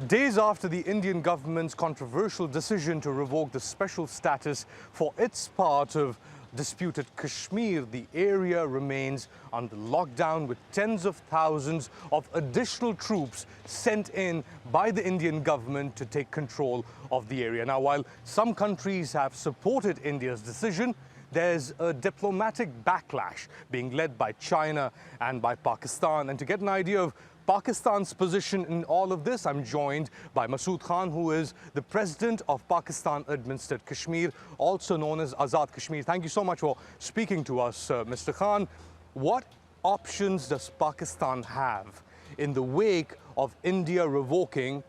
Days after the Indian government's controversial decision to revoke the special status for its part of disputed Kashmir, the area remains under lockdown with tens of thousands of additional troops sent in by the Indian government to take control of the area. Now, while some countries have supported India's decision, there's a diplomatic backlash being led by China and by Pakistan. And to get an idea of Pakistan's position in all of this, I'm joined by Masood Khan, who is the president of Pakistan-administered Kashmir, also known as Azad Kashmir. Thank you so much for speaking to us, Mr. Khan. What options does Pakistan have in the wake of India revoking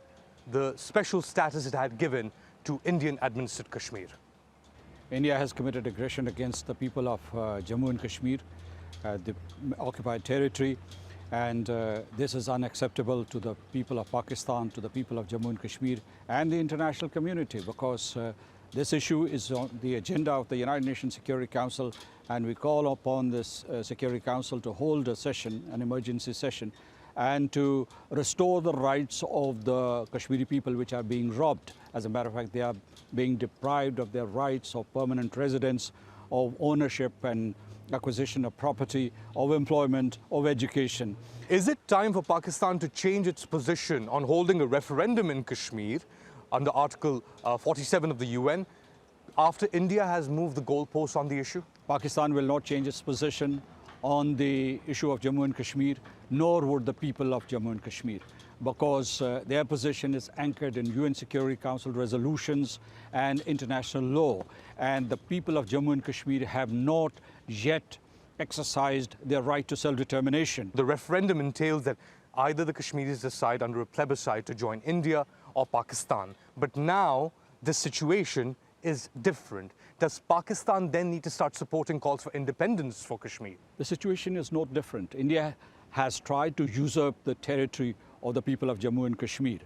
the special status it had given to Indian-administered Kashmir? India has committed aggression against the people of Jammu and Kashmir, the occupied territory, and this is unacceptable to the people of Pakistan, to the people of Jammu and Kashmir, and the international community, because this issue is on the agenda of the United Nations Security Council, and we call upon this Security Council to hold a session, an emergency session, and to restore the rights of the Kashmiri people, which are being robbed. As a matter of fact, they are being deprived of their rights of permanent residence, of ownership and acquisition of property, of employment, of education. Is it time for Pakistan to change its position on holding a referendum in Kashmir under Article 47 of the UN after India has moved the goalposts on the issue? Pakistan will not change its position on the issue of Jammu and Kashmir, nor would the people of Jammu and Kashmir, because their position is anchored in UN Security Council resolutions and international law. And the people of Jammu and Kashmir have not yet exercised their right to self-determination. The referendum entails that either the Kashmiris decide under a plebiscite to join India or Pakistan. But now this situation is different. Does Pakistan then need to start supporting calls for independence for Kashmir? The situation is not different. India has tried to usurp the territory of the people of Jammu and Kashmir.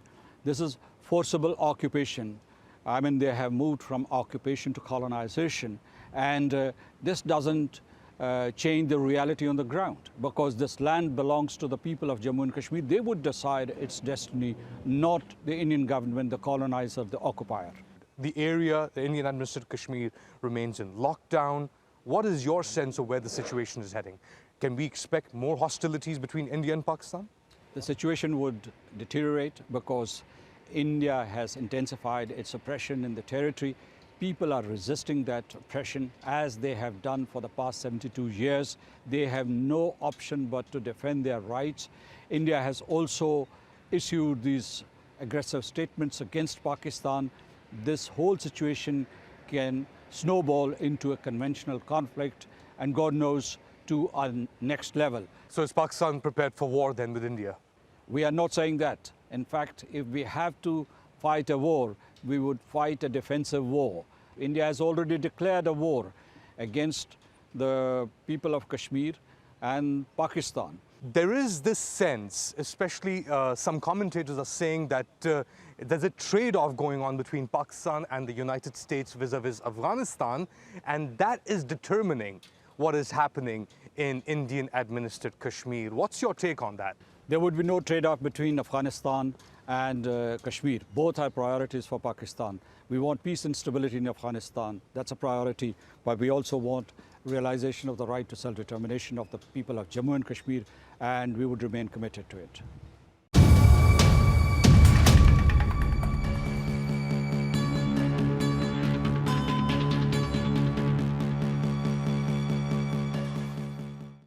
This is forcible occupation. I mean, they have moved from occupation to colonization, and this doesn't change the reality on the ground, because this land belongs to the people of Jammu and Kashmir. They would decide its destiny, not the Indian government, the colonizer, the occupier. The area, the Indian-administered Kashmir, remains in lockdown. What is your sense of where the situation is heading? Can we expect more hostilities between India and Pakistan? The situation would deteriorate because India has intensified its oppression in the territory. People are resisting that oppression as they have done for the past 72 years. They have no option but to defend their rights. India has also issued these aggressive statements against Pakistan. This whole situation can snowball into a conventional conflict, and God knows, to a next level. So is Pakistan prepared for war then with India? We are not saying that. In fact, if we have to fight a war, we would fight a defensive war. India has already declared a war against the people of Kashmir and Pakistan. There is this sense, especially some commentators are saying that there's a trade-off going on between Pakistan and the United States vis-a-vis Afghanistan, and that is determining what is happening in Indian-administered Kashmir. What's your take on that? There would be no trade-off between Afghanistan and Kashmir. Both are priorities for Pakistan. We want peace and stability in Afghanistan. That's a priority. But we also want realization of the right to self-determination of the people of Jammu and Kashmir, and we would remain committed to it.